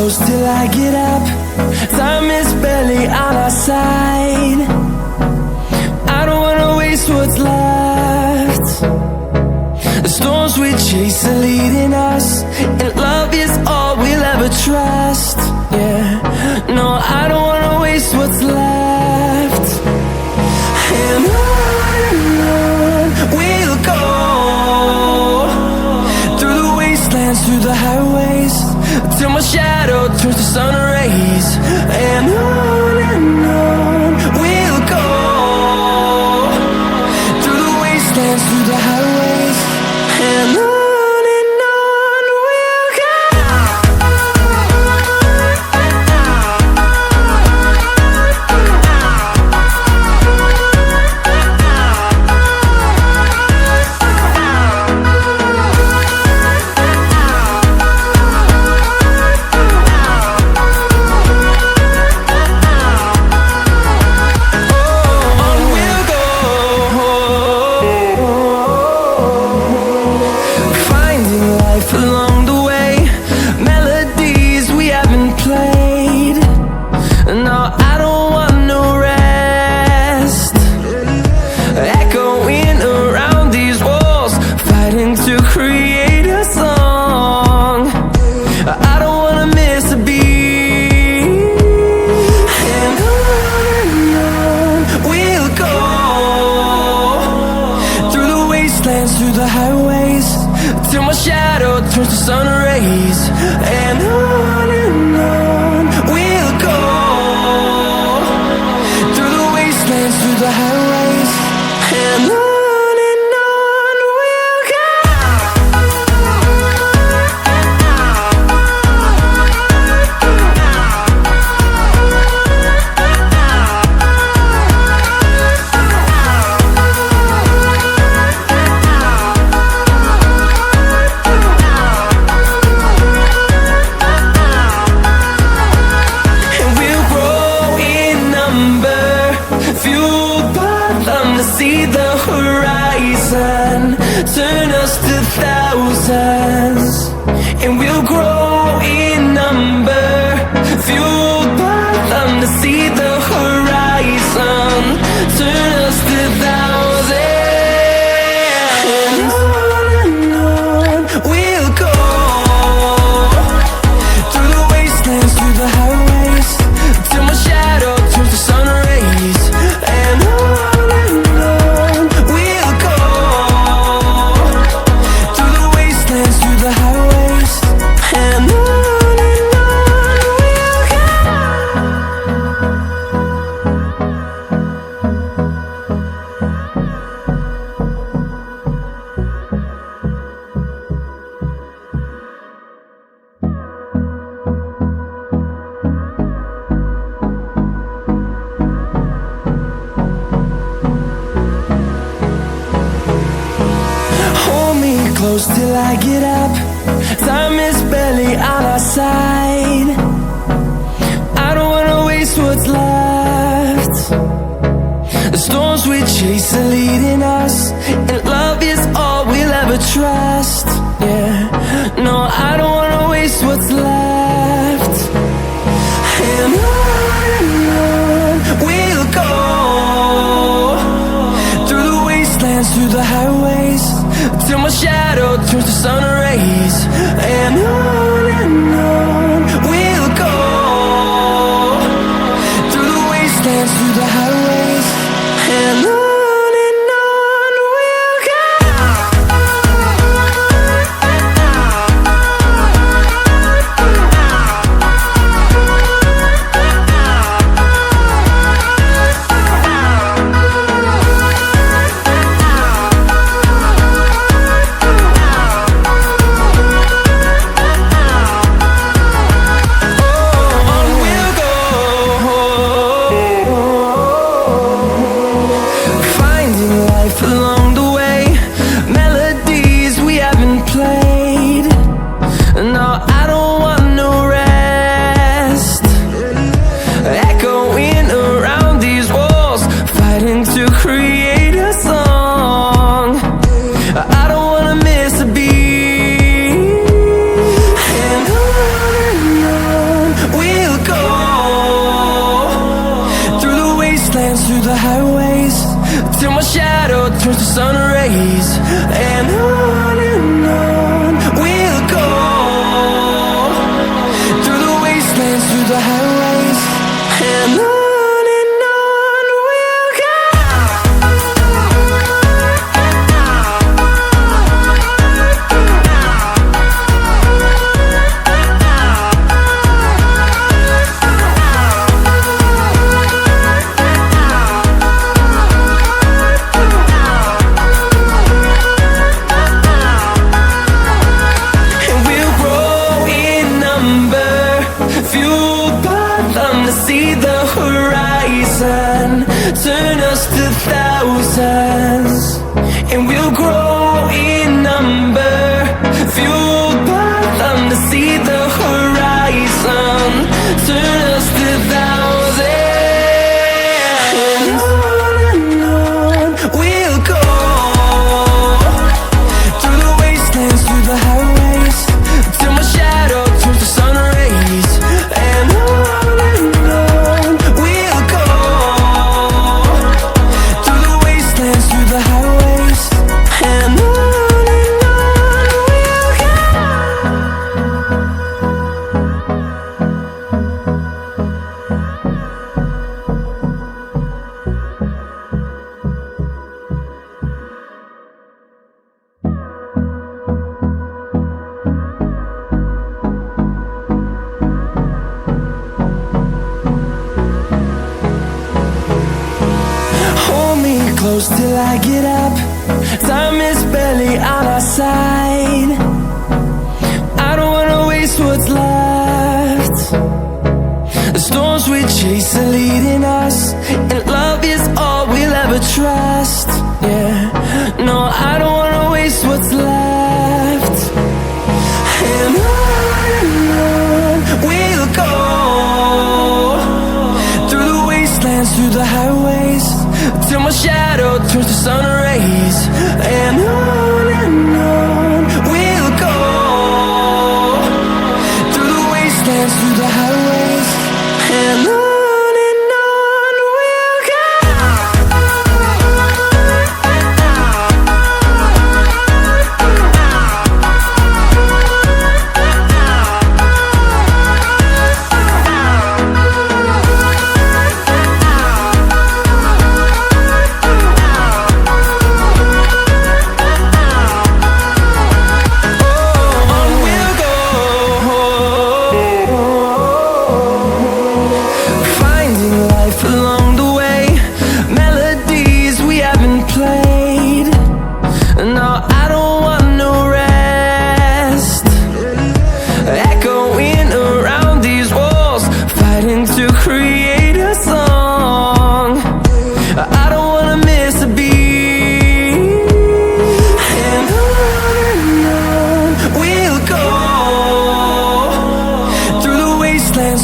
close till I get up. Time is barely on our side. I don't wanna waste what's left. The storms we chase are leading us, and love is all we'll ever trust. Yeah, no, I don't wanna waste what's left. And on we'll go, through the wastelands, through the highways, till my shadow turns to sun rays. And on we'll go, through the wastelands, through the highways, and on. Through the highways, till my shadow turns to sun rays. And on we'll go, through the wastelands, through the highways, and on. See the horizon turn us to thousands, and we'll grow in number, fueled by them. To see the horizon turn us to thousands, and on we'll go, through the wastelands, through the highways, till my shadow turns to sun rays. And on close till I get up. Time is barely on our side. I don't wanna waste what's left. The storms we chase are leading us, and love is all we'll ever trust. Yeah, no, I don't wanna waste what's left. And on we'll go, through the wastelands, through the highways, till my shadow turns to sun rays. And on we'll go, through the wastelands, through the highways, and on. wastelands, through the highways, till my shadow turns to sun rays. And on we'll go, through the wastelands, through the highways, and on we'll go. See the horizon, turn us to thousands, and we'll grow in number, fueled by them to see the horizon, turn us to thousands, and on we'll go, through the wastelands, through the highways, till my shadow turns to sun rays. And close till I get up, time is barely on our side. I don't wanna waste what's left. The storms we chase are leading us, and love is all we'll ever trust. Yeah, no, I don't wanna waste what's left. And on we'll go, through the wastelands, through the highways, till my shadow turns to sun rays. And on we'll go, through the wastelands, through the highways, and on we'll go.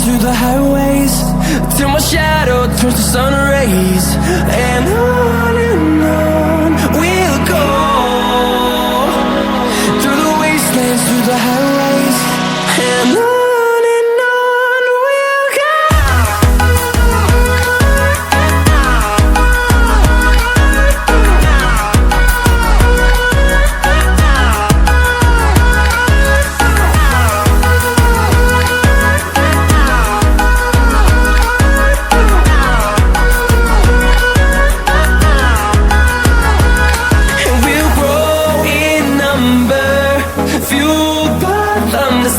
Through the highways, till my shadow turns to sun rays. And on we'll go, through the wastelands, through the highways, and on we'll go.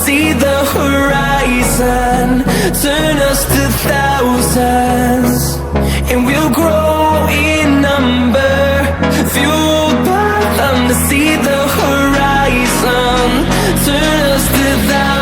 See the horizon, turn us to thousands, and we'll grow in number, fueled by them to see the horizon, turn us to thousands.